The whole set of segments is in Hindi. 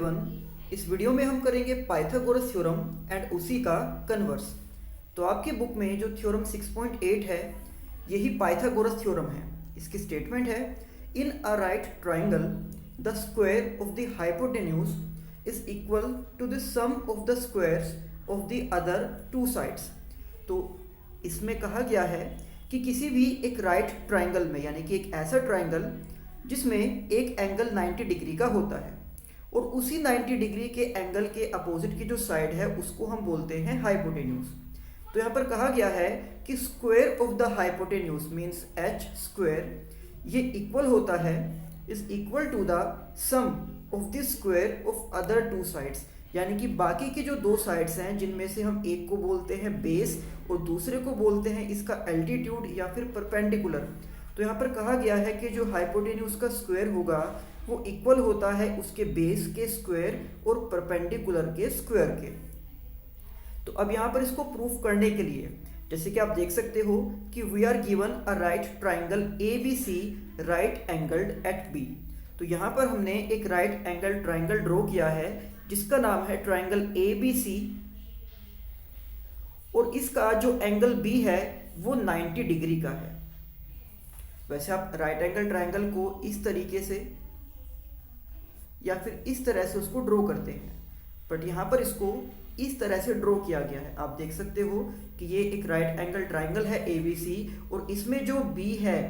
एवरीवन। इस वीडियो में हम करेंगे पाइथागोरस थ्योरम एंड उसी का कन्वर्स। तो आपकी बुक में जो थ्योरम 6.8 है यही पाइथागोरस थ्योरम है। इसकी स्टेटमेंट है in a right triangle the square of the hypotenuse is equal to the sum of the squares of the other two sides. तो इसमें कहा गया है कि किसी भी एक राइट ट्राइंगल में, यानी कि एक ऐसा ट्राइंगल जिसमें एक एंगल 90 डिग्री का होता है और उसी 90 डिग्री के एंगल के अपोजिट की जो साइड है उसको हम बोलते हैं हाइपोटेन्यूज। तो यहाँ पर कहा गया है कि square of the hypotenuse means H square, ये इक्वल होता है is equal to the sum of the square of other two sides, यानी कि बाकी के जो दो साइड्स हैं जिनमें से हम एक को बोलते हैं बेस और दूसरे को बोलते हैं इसका एल्टीट्यूड या फिर परपेंडिकुलर। तो यहाँ पर कहा गया है कि जो हाइपोटेन्यूज का स्क्वायर होगा वो इक्वल होता है उसके बेस के स्क्वायर और परपेंडिकुलर के स्क्वायर के। तो अब यहाँ पर इसको प्रूफ करने के लिए जैसे कि आप देख सकते हो कि we are given a right triangle A B C right angled at B. तो यहाँ पर हमने एक राइट एंगल ट्राइंगल ड्रॉ किया है जिसका नाम है ट्राइंगल ए बी सी, और इसका जो एंगल बी है वो 90 डिग्री का है। वैसे आप राइट एंगल ट्राइंगल को इस तरीके से या फिर इस तरह से उसको ड्रॉ करते हैं, बट यहाँ पर इसको इस तरह से ड्रॉ किया गया है। आप देख सकते हो कि ये एक राइट एंगल ट्राइंगल है ए बी सी और इसमें जो बी है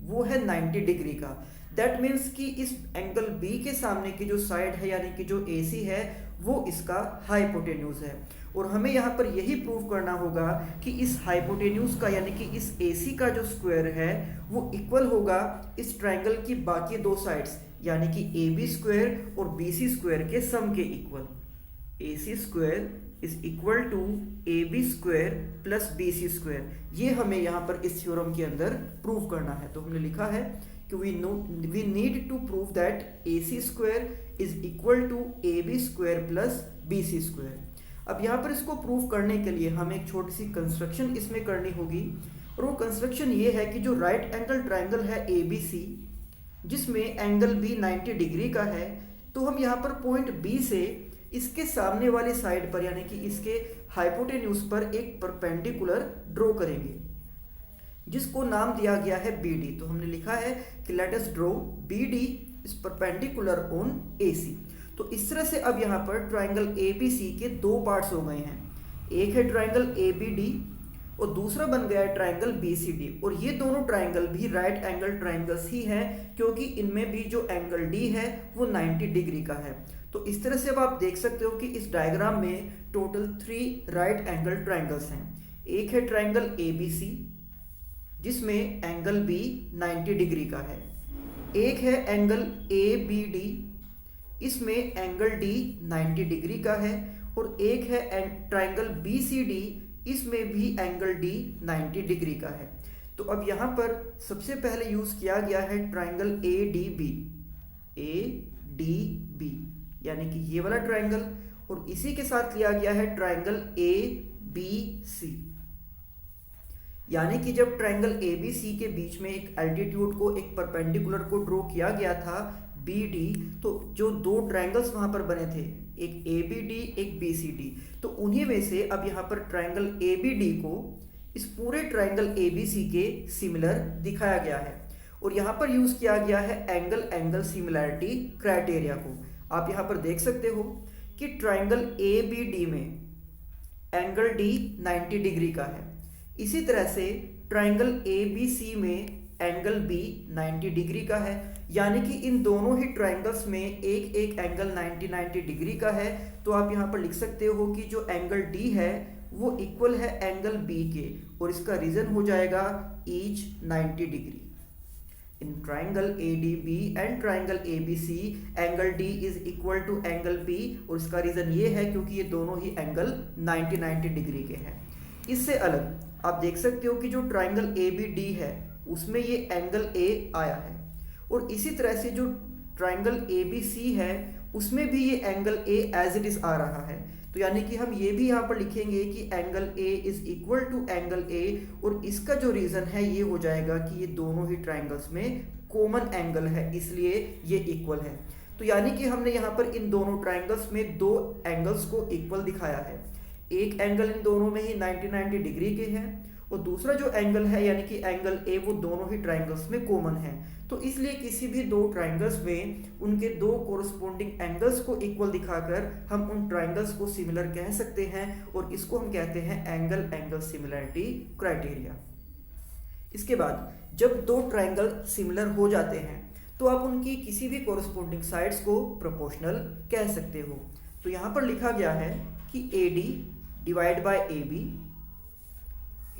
वो है 90 डिग्री का। दैट मीन्स कि इस एंगल बी के सामने की जो साइड है यानी कि जो ए सी है वो इसका हाइपोटेन्यूज है, और हमें यहाँ पर यही प्रूव करना होगा कि इस हाइपोटेन्यूज का यानी कि इस AC का जो स्क्वायर है वो इक्वल होगा इस ट्राइंगल की बाकी दो साइड्स यानी कि AB स्क्वायर और BC स्क्वायर के सम के equal. AC square is equal to AB square plus BC square, ये हमें यहाँ पर इस थ्योरम के अंदर प्रूव करना है। तो हमने लिखा है कि we need to prove that AC square is equal to AB square plus BC square. अब यहाँ पर इसको प्रूव करने के लिए हमें एक छोटी सी कंस्ट्रक्शन इसमें करनी होगी, और वो कंस्ट्रक्शन ये है कि जो राइट एंगल ट्राइंगल है ABC जिसमें एंगल B 90 डिग्री का है, तो हम यहाँ पर पॉइंट B से इसके सामने वाली साइड पर यानी कि इसके हाइपोटेन्यूज पर एक परपेंडिकुलर ड्रॉ करेंगे जिसको नाम दिया गया है BD। तो हमने लिखा है कि let us draw BD is perpendicular on AC। तो इस तरह से अब यहाँ पर ट्राइंगल ABC के दो पार्ट्स हो गए हैं, एक है ट्राइंगल ABD और दूसरा बन गया है ट्राइंगल BCD, और ये दोनों ट्राइंगल भी राइट एंगल ट्राइंगल्स ही हैं क्योंकि इनमें भी जो एंगल D है वो 90 डिग्री का है। तो इस तरह से अब आप देख सकते हो कि इस डायग्राम में टोटल 3 राइट एंगल ट्राइंगल्स हैं। एक है ट्राइंगल ABC जिसमें एंगल B 90 डिग्री का है, एक है एंगल ABD इसमें एंगल D 90 डिग्री का है, और एक है ट्राइंगल BCD इसमें भी एंगल D 90 डिग्री का है। तो अब यहाँ पर सबसे पहले यूज किया गया है ट्राइंगल ADB यानी कि ये वाला ट्राइंगल, और इसी के साथ लिया गया है ट्राइंगल ABC, यानी कि जब ट्राइंगल ABC के बीच में एक एल्टीट्यूड को एक परपेंडिकुलर को ड्रॉ किया गया था BD, तो जो दो ट्राइंगल्स वहां पर बने थे एक ABD एक BCD, तो उन्हीं में से अब यहाँ पर ट्राइंगल ABD को इस पूरे ट्राइंगल ABC के सिमिलर दिखाया गया है, और यहाँ पर यूज किया गया है एंगल सिमिलैरिटी क्राइटेरिया को। आप यहाँ पर देख सकते हो कि ट्राइंगल ABD में एंगल D 90 डिग्री का है, इसी तरह से ट्राइंगल ABC में एंगल B 90 डिग्री का है, यानी कि इन दोनों ही ट्राइंगल्स में एक एक एंगल 90 डिग्री का है। तो आप यहाँ पर लिख सकते हो कि जो एंगल D है वो इक्वल है एंगल B के, और इसका रीजन हो जाएगा each 90 degree. In triangle ADB and triangle ABC angle D is equal to angle B, और इसका रीजन ये है क्योंकि ये दोनों ही एंगल 90 डिग्री के हैं। इससे अलग आप देख सकते हो कि जो ट्राइंगल ABD है उसमें ये एंगल A आया है, और इसी तरह से जो ट्राइंगल ABC है उसमें भी ये angle A as it is आ रहा है। तो यानी कि हम ये भी यहाँ पर लिखेंगे कि angle A is equal to angle A, और इसका जो रीजन है ये हो जाएगा कि ये दोनों ही ट्राइंगल्स में कॉमन एंगल है इसलिए ये इक्वल है। तो यानी कि हमने यहाँ पर इन दोनों ट्राइंगल्स में दो एंगल्स को इक्वल दिखाया है। एक एंगल इन दोनों में ही 90 डिग्री के हैं और दूसरा जो एंगल है यानी कि एंगल ए वो दोनों ही ट्राइंगल्स में कॉमन है। तो इसलिए किसी भी दो ट्राइंगल्स में उनके दो कोरस्पोंडिंग एंगल्स को इक्वल दिखाकर हम उन ट्राइंगल्स को सिमिलर कह सकते हैं और इसको हम कहते हैं एंगल एंगल सिमिलरिटी क्राइटेरिया। इसके बाद जब दो ट्राइंगल सिमिलर हो जाते हैं तो आप उनकी किसी भी कोरस्पोंडिंग साइड्स को प्रोपोर्शनल कह सकते हो। तो यहाँ पर लिखा गया है कि AD divide by AB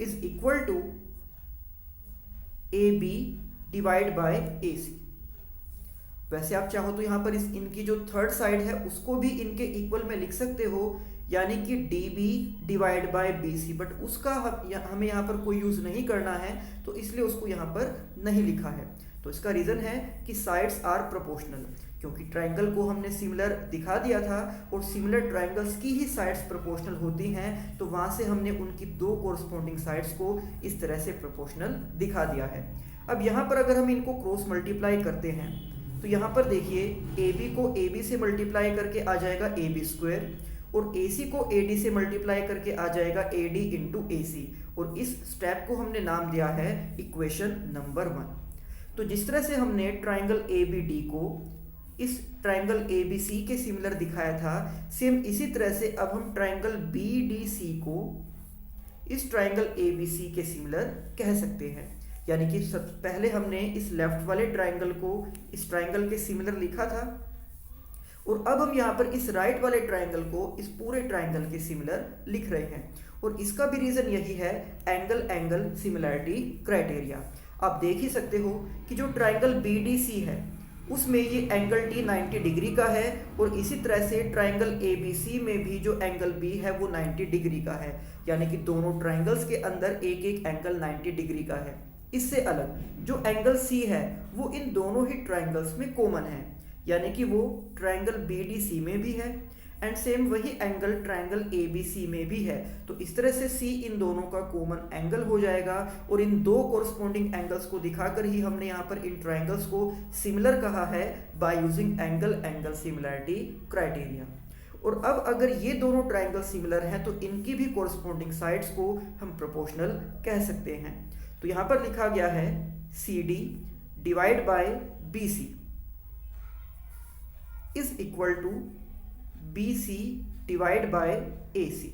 is equal to AB divide by AC। वैसे आप चाहो तो यहाँ पर इनकी जो थर्ड साइड है उसको भी इनके इक्वल में लिख सकते हो, यानी कि DB divide by BC, but उसका हमें यहाँ पर कोई यूज नहीं करना है तो इसलिए उसको यहाँ पर नहीं लिखा है। तो इसका रीजन है कि साइड्स आर प्रोपोर्शनल, क्योंकि ट्राइंगल को हमने सिमिलर दिखा दिया था और सिमिलर ट्राइंगल्स की ही साइड्स प्रोपोर्शनल होती हैं, तो वहाँ से हमने उनकी दो कोरस्पोंडिंग साइड्स को इस तरह से प्रोपोर्शनल दिखा दिया है। अब यहाँ पर अगर हम इनको क्रॉस मल्टीप्लाई करते हैं तो यहाँ पर देखिए AB को AB से मल्टीप्लाई करके आ जाएगा AB स्क्वायर और AC को AD से मल्टीप्लाई करके आ जाएगा AD इंटू AC, और इस स्टेप को हमने नाम दिया है इक्वेशन नंबर 1। तो जिस तरह से हमने ट्राइंगल ABD को इस ट्राइंगल ABC के सिमिलर दिखाया था, सेम इसी तरह से अब हम ट्राइंगल BDC को इस ट्राइंगल ABC के सिमिलर कह सकते हैं। यानी कि पहले हमने इस लेफ्ट वाले ट्राइंगल को इस ट्राइंगल के सिमिलर लिखा था और अब हम यहाँ पर इस राइट वाले ट्राइंगल को इस पूरे ट्राइंगल के सिमिलर लिख रहे हैं, और इसका भी रीजन यही है एंगल एंगल सिमिलरिटी क्राइटेरिया। आप देख ही सकते हो कि जो ट्राइंगल BDC है उसमें ये एंगल D 90 डिग्री का है और इसी तरह से ट्राइंगल ABC में भी जो एंगल B है वो 90 डिग्री का है, यानी कि दोनों ट्राइंगल्स के अंदर एक एक एंगल 90 डिग्री का है। इससे अलग जो एंगल C है वो इन दोनों ही ट्राइंगल्स में कॉमन है, यानी कि वो ट्राइंगल BDC में भी है एंड सेम वही एंगल ट्राइंगल ABC में भी है। तो इस तरह से C इन दोनों का कॉमन एंगल हो जाएगा और इन दो कोरस्पोंडिंग एंगल्स को दिखाकर ही हमने यहाँ पर इन ट्राइंगल्स को सिमिलर कहा है by using angle angle similarity criteria. और अब अगर ये दोनों ट्राइंगल सिमिलर हैं तो इनकी भी कोरस्पोंडिंग साइड्स को हम प्रोपोर्शनल कह सकते हैं। तो यहाँ पर लिखा गया है CD divide by BC is equal to BC divide by AC,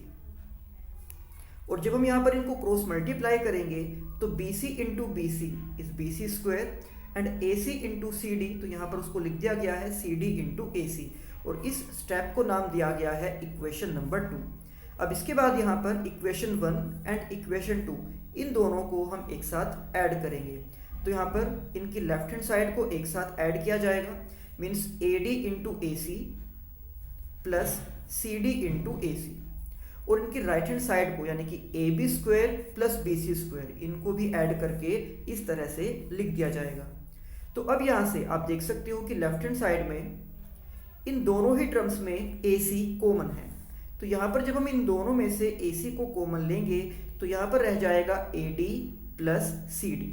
और जब हम यहाँ पर इनको क्रॉस मल्टीप्लाई करेंगे तो BC into BC is BC square and AC into CD, तो यहाँ पर उसको लिख दिया गया है CD इंटू AC, और इस स्टेप को नाम दिया गया है इक्वेशन नंबर 2। अब इसके बाद यहाँ पर इक्वेशन 1 एंड इक्वेशन 2 इन दोनों को हम एक साथ ऐड करेंगे। तो यहाँ पर इनकी लेफ्ट हैंड साइड को एक साथ ऐड किया जाएगा, means AD into AC plus CD into AC, और इनकी राइट हैंड साइड को यानी कि AB square plus BC square इनको भी ऐड करके इस तरह से लिख दिया जाएगा। तो अब यहाँ से आप देख सकते हो कि लेफ्ट हैंड साइड में इन दोनों ही टर्म्स में AC कॉमन है, तो यहाँ पर जब हम इन दोनों में से AC को कॉमन लेंगे तो यहाँ पर रह जाएगा AD plus CD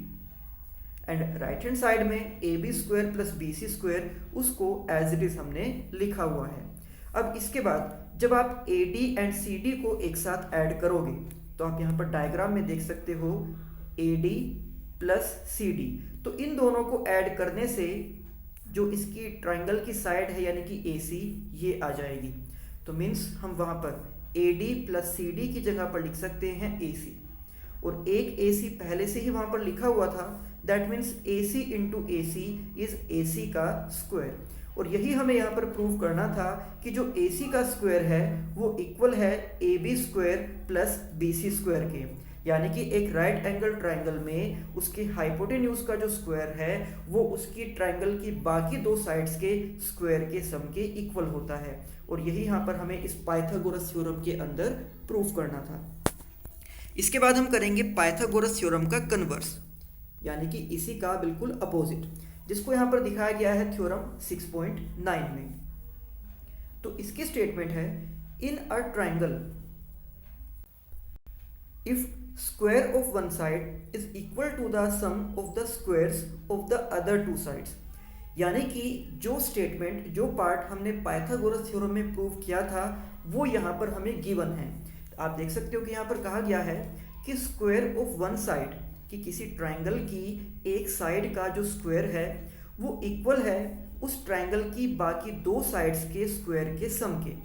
and right hand side में AB square plus BC square उसको एज इट इज हमने लिखा हुआ है। अब इसके बाद जब आप AD एंड CD को एक साथ ऐड करोगे तो आप यहाँ पर डायग्राम में देख सकते हो AD प्लस CD, तो इन दोनों को ऐड करने से जो इसकी ट्राइंगल की साइड है यानी कि AC ये आ जाएगी। तो मीन्स हम वहाँ पर AD प्लस CD की जगह पर लिख सकते हैं AC, और एक AC पहले से ही वहाँ पर लिखा हुआ था, that means AC into AC is AC का स्क्वायर, और यही हमें यहाँ पर प्रूव करना था कि जो AC का स्क्वायर है वो इक्वल है AB square plus BC square के, यानी कि एक राइट एंगल ट्राइंगल में उसके हाइपोटेन्यूज का जो स्क्वायर है वो उसकी ट्राइंगल की बाकी दो साइड्स के स्क्वायर के सम के इक्वल होता है, और यही यहाँ पर हमें इस पाइथागोरस थ्योरम के अंदर प्रूव करना था। इसके बाद हम करेंगे पाइथागोरस थ्योरम का कन्वर्स, यानी कि इसी का बिल्कुल अपोजिट, जिसको यहाँ पर दिखाया गया है थ्योरम 6.9 में। तो इसकी स्टेटमेंट है in a triangle if square of one side is equal to the sum of the squares of the other two sides, यानी कि जो स्टेटमेंट, जो पार्ट हमने पाइथागोरस थ्योरम में प्रूव किया था वो यहाँ पर हमें गिवन है। आप देख सकते हो कि यहाँ पर कहा गया है कि स्क्वायर ऑफ वन साइड, कि किसी ट्रायंगल की एक साइड का जो स्क्वायर है वो इक्वल है उस ट्रायंगल की बाकी दो साइड्स के स्क्वायर के सम के।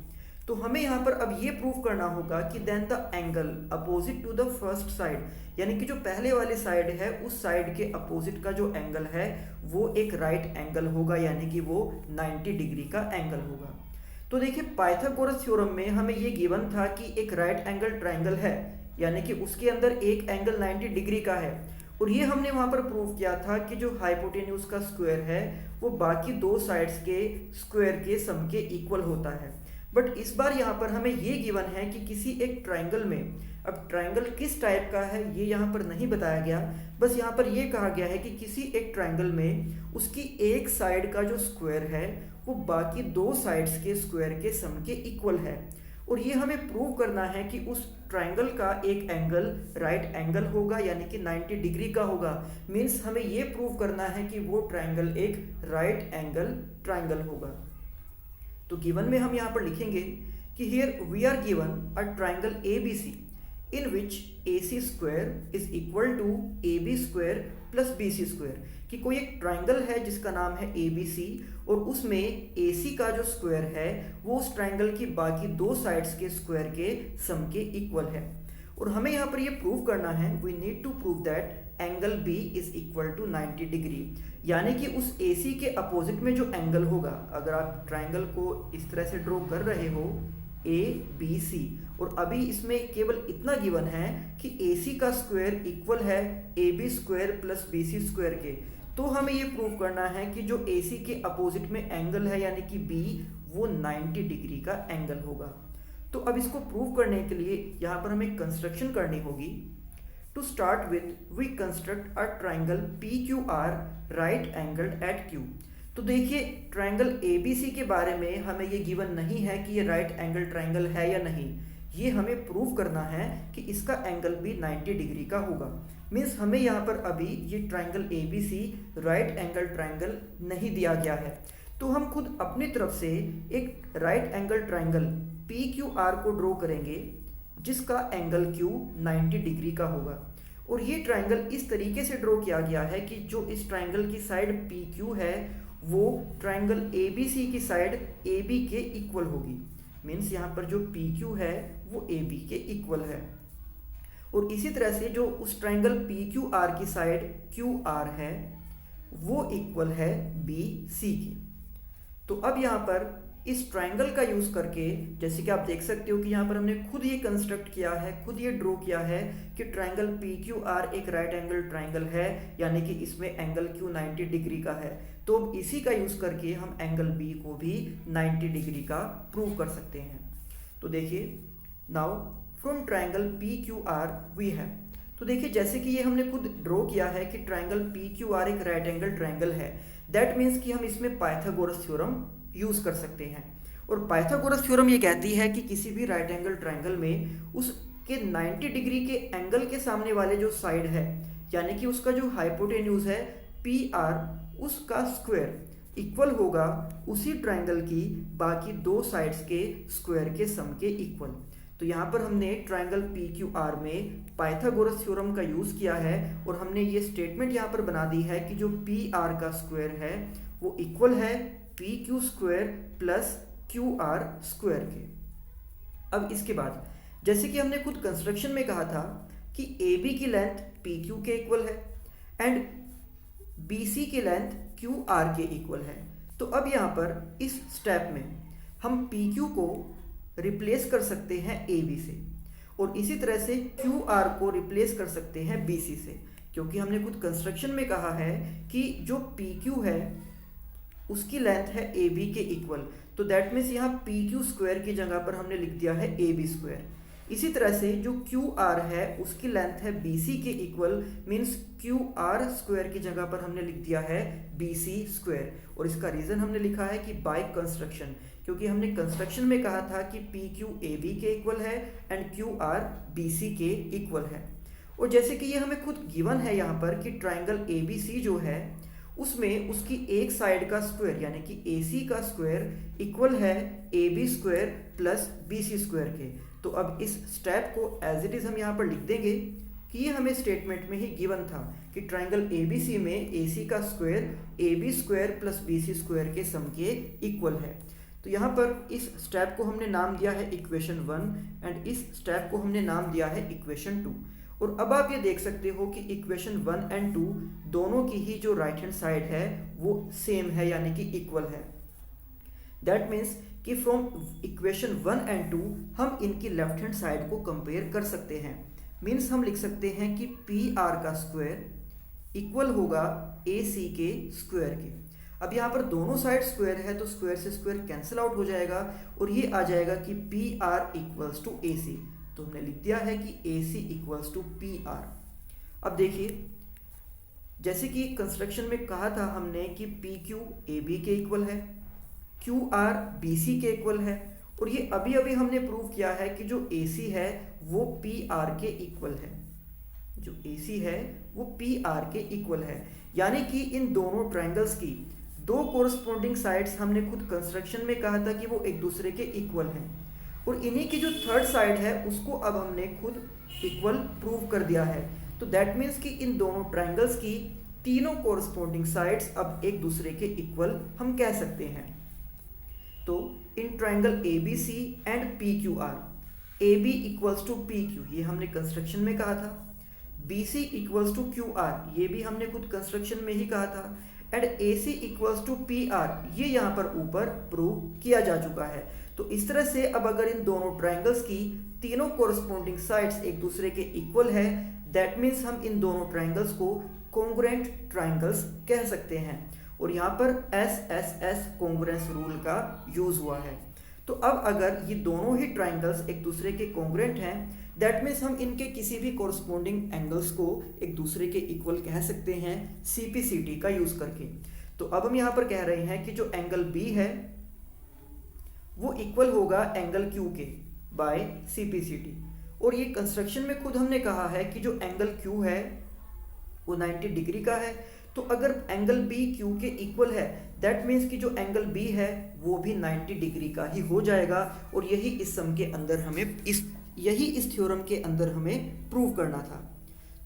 तो हमें यहाँ पर अब ये प्रूव करना होगा कि then the angle opposite to the first side, यानी कि जो पहले वाली साइड है उस साइड के अपोजिट का जो एंगल है वो एक राइट एंगल होगा, यानी कि वो 90 डिग्री का एंगल होगा। तो देखिए पाइथागोरस थ्योरम में हमें ये गिवन था कि एक राइट एंगल ट्रायंगल है, यानी कि उसके अंदर एक एंगल 90 डिग्री का है, और ये हमने वहाँ पर प्रूव किया था कि जो हाइपोटेन्यूज का स्क्वायर है वो बाकी दो साइड्स के स्क्वायर के सम के इक्वल होता है। बट इस बार यहाँ पर हमें ये गिवन है कि किसी एक ट्रायंगल में, अब ट्रायंगल किस टाइप का है ये यहाँ पर नहीं बताया गया, बस यहाँ पर ये कहा गया है कि किसी एक ट्रायंगल में उसकी एक साइड का जो स्क्वायर है वो बाकी दो साइड्स के स्क्वायर के सम के इक्वल है, और ये हमें प्रूव करना है कि उस ट्रायंगल का एक एंगल राइट एंगल होगा, यानी कि 90 डिग्री का होगा। मीन्स हमें ये प्रूव करना है कि वो ट्रायंगल एक राइट एंगल ट्रायंगल होगा। तो गिवन में हम यहाँ पर लिखेंगे कि here we are given a triangle ABC in which AC square is equal to AB square plus BC square, कि कोई एक ट्रायंगल है जिसका नाम है ABC और उसमें AC का जो स्क्वायर है वो उस ट्रायंगल की बाकी दो साइड्स के स्क्वायर के सम के इक्वल है। और हमें यहाँ पर ये प्रूव करना है, we need to prove that angle B is equal to 90 degree, यानी कि उस AC के अपोजिट में जो एंगल होगा, अगर आप ट्रायंगल को इस तरह से ड्रॉ कर रहे हो ABC, और अभी इसमें केवल इतना गिवन है कि AC का स्क्वायर इक्वल है AB square plus BC square के, तो हमें ये प्रूव करना है कि जो AC के अपोजिट में एंगल है यानी कि B वो 90 डिग्री का एंगल होगा। तो अब इसको प्रूव करने के लिए यहाँ पर हमें कंस्ट्रक्शन करनी होगी। To start with we construct a triangle PQR right angled at Q। तो देखिए ट्रायंगल ABC के बारे में हमें ये गिवन नहीं है कि ये राइट एंगल ट्रायंगल है या नहीं, ये हमें प्रूव करना है कि इसका एंगल भी 90 डिग्री का होगा। मीन्स हमें यहाँ पर अभी ये triangle ABC right angle triangle नहीं दिया गया है, तो हम खुद अपनी तरफ से एक राइट एंगल ट्रायंगल PQR को ड्रॉ करेंगे जिसका एंगल Q 90 डिग्री का होगा। और ये ट्रायंगल इस तरीके से ड्रॉ किया गया है कि जो इस ट्रायंगल की साइड PQ है वो ट्रायंगल ABC की साइड AB के इक्वल होगी। मीन्स यहाँ पर जो PQ है वो AB के इक्वल है, और इसी तरह से जो उस ट्रायंगल PQR की साइड QR है वो इक्वल है BC के। तो अब यहाँ पर इस ट्रायंगल का यूज करके, जैसे कि आप देख सकते हो कि यहाँ पर हमने खुद ये कंस्ट्रक्ट किया है, खुद ये ड्रॉ किया है कि ट्रायंगल PQR एक राइट एंगल ट्रायंगल है, यानी कि इसमें एंगल Q 90 डिग्री का है। तो अब इसी का यूज करके हम एंगल B को भी 90 डिग्री का प्रूव कर सकते हैं। तो देखिए now from triangle PQR we है, तो देखिए जैसे कि ये हमने खुद ड्रॉ किया है कि ट्रायंगल PQR एक राइट एंगल ट्रायंगल है, दैट मीन्स कि हम इसमें पाइथागोरस थ्योरम यूज कर सकते हैं। और पाइथागोरस थ्योरम ये कहती है कि किसी भी राइट एंगल ट्रायंगल में उसके 90 डिग्री के एंगल के सामने वाले जो साइड है, यानी कि उसका जो हाइपोटेन्यूज है PR, उसका स्क्वायर इक्वल होगा उसी ट्रायंगल की बाकी दो साइड्स के स्क्वायर के सम के इक्वल। तो यहाँ पर हमने ट्रायंगल PQR में पाइथागोरस थ्योरम का यूज किया है, और हमने ये स्टेटमेंट यहाँ पर बना दी है कि जो PR का स्क्वायर है वो इक्वल है PQ square plus QR square के। अब इसके बाद जैसे कि हमने खुद कंस्ट्रक्शन में कहा था कि AB की लेंथ PQ के इक्वल है एंड BC की लेंथ QR के इक्वल है, तो अब यहाँ पर इस स्टेप में हम PQ को रिप्लेस कर सकते हैं AB से, और इसी तरह से QR को रिप्लेस कर सकते हैं BC से, क्योंकि हमने खुद कंस्ट्रक्शन में कहा है कि जो PQ है उसकी लेंथ है AB के इक्वल, तो दैट मीन्स यहाँ PQ स्क्वायर की जगह पर हमने लिख दिया है AB स्क्वायर। इसी तरह से जो QR है उसकी लेंथ है BC के इक्वल, मीन्स QR स्क्वायर की जगह पर हमने लिख दिया है BC स्क्वायर। और इसका रीज़न हमने लिखा है कि बाय कंस्ट्रक्शन, क्योंकि हमने कंस्ट्रक्शन में कहा था कि PQ AB के इक्वल है एंड QR BC के इक्वल है। और जैसे कि ये हमें खुद गिवन है यहाँ पर कि ट्रायंगल ABC जो है उसमें उसकी एक साइड का स्क्वायर यानी कि AC का स्क्वायर इक्वल है AB square plus BC square के। तो अब इस स्टेप को एज इट इज़ हम यहाँ पर लिख देंगे कि ये हमें स्टेटमेंट में ही गिवन था कि ट्राइंगल ABC में AC का square AB square plus BC square के सम के इक्वल है। तो यहाँ पर इस स्टेप को हमने नाम दिया है इक्वेशन 1 एंड इस स्टेप को हमने नाम दिया है इक्वेशन 2। और अब आप ये देख सकते हो कि इक्वेशन 1 एंड 2 दोनों की ही जो राइट हैंड साइड है वो सेम है यानी कि इक्वल है। दैट मीन्स कि फ्रॉम इक्वेशन 1 एंड 2 हम इनकी लेफ्ट हैंड साइड को कंपेयर कर सकते हैं। मीन्स हम लिख सकते हैं कि PR का स्क्वायर इक्वल होगा AC के स्क्वायर के। अब यहाँ पर दोनों साइड स्क्वायर है तो स्क्वायर से स्क्वायर कैंसिल आउट हो जाएगा और ये आ जाएगा कि PR इक्वल्स टू AC। तो हमने लिख दिया है कि AC इक्वल्स टू PR। अब देखिए जैसे कि कंस्ट्रक्शन में कहा था हमने कि PQ AB के इक्वल है, QR BC के इक्वल है, और ये अभी अभी हमने प्रूव किया है कि जो AC है वो PR के इक्वल है। जो AC है वो PR के इक्वल है, यानी कि इन दोनों ट्रायंगल्स की दो कोरस्पॉन्डिंग साइड्स हमने खुद कंस्ट्रक्शन में कहा था कि वो एक दूसरे के इक्वल हैं, और इन्हीं की जो थर्ड साइड है उसको अब हमने खुद इक्वल प्रूव कर दिया है। तो दैट मीन्स कि इन दोनों ट्रायंगल्स की तीनों कोरस्पॉन्डिंग साइड्स अब एक दूसरे के इक्वल हम कह सकते हैं। तो in triangle ABC and PQR, AB equals to PQ ये हमने कंस्ट्रक्शन में कहा था, BC इक्वल्स टू QR ये भी हमने खुद कंस्ट्रक्शन में ही कहा था, and AC equals to PR ये यहाँ पर ऊपर प्रूव किया जा चुका है। तो इस तरह से अब अगर इन दोनों ट्रायंगल्स की तीनों कोरस्पॉन्डिंग साइड्स एक दूसरे के इक्वल है, दैट मीन्स हम इन दोनों ट्रायंगल्स को कॉन्ग्रुएंट ट्रायंगल्स कह सकते हैं, और यहाँ पर SSS कॉन्ग्रुएंस रूल का यूज हुआ है। तो अब अगर ये दोनों ही ट्रायंगल्स एक दूसरे के कॉन्ग्रुएंट हैं, दैट मीन्स हम इनके किसी भी कॉरस्पॉन्डिंग एंगल्स को एक दूसरे के इक्वल कह सकते हैं CPCT का यूज करके। तो अब हम यहाँ पर कह रहे हैं कि जो एंगल B है वो इक्वल होगा एंगल Q के बाय CPCT, और ये कंस्ट्रक्शन में खुद हमने कहा है कि जो एंगल Q है वो 90 डिग्री का है। तो अगर एंगल B Q के इक्वल है, दैट मीन्स कि जो एंगल B है वो भी 90 डिग्री का ही हो जाएगा, और यही इस सम के अंदर हमें इस थ्योरम के अंदर हमें प्रूव करना था।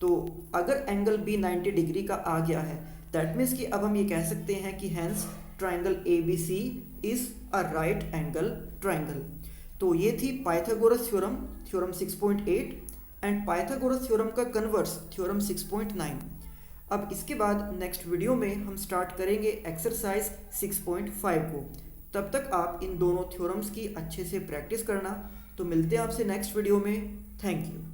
तो अगर एंगल B 90 डिग्री का आ गया है, दैट मीन्स कि अब हम ये कह सकते हैं कि hence triangle ABC is a right angle triangle. तो ये थी Pythagoras theorem, theorem 6.8 and Pythagoras theorem का कन्वर्स थ्योरम 6.9। अब इसके बाद नेक्स्ट वीडियो में हम स्टार्ट करेंगे एक्सरसाइज 6.5 को। तब तक आप इन दोनों थ्योरम्स की अच्छे से प्रैक्टिस करना। तो मिलते हैं आपसे नेक्स्ट वीडियो में। Thank you.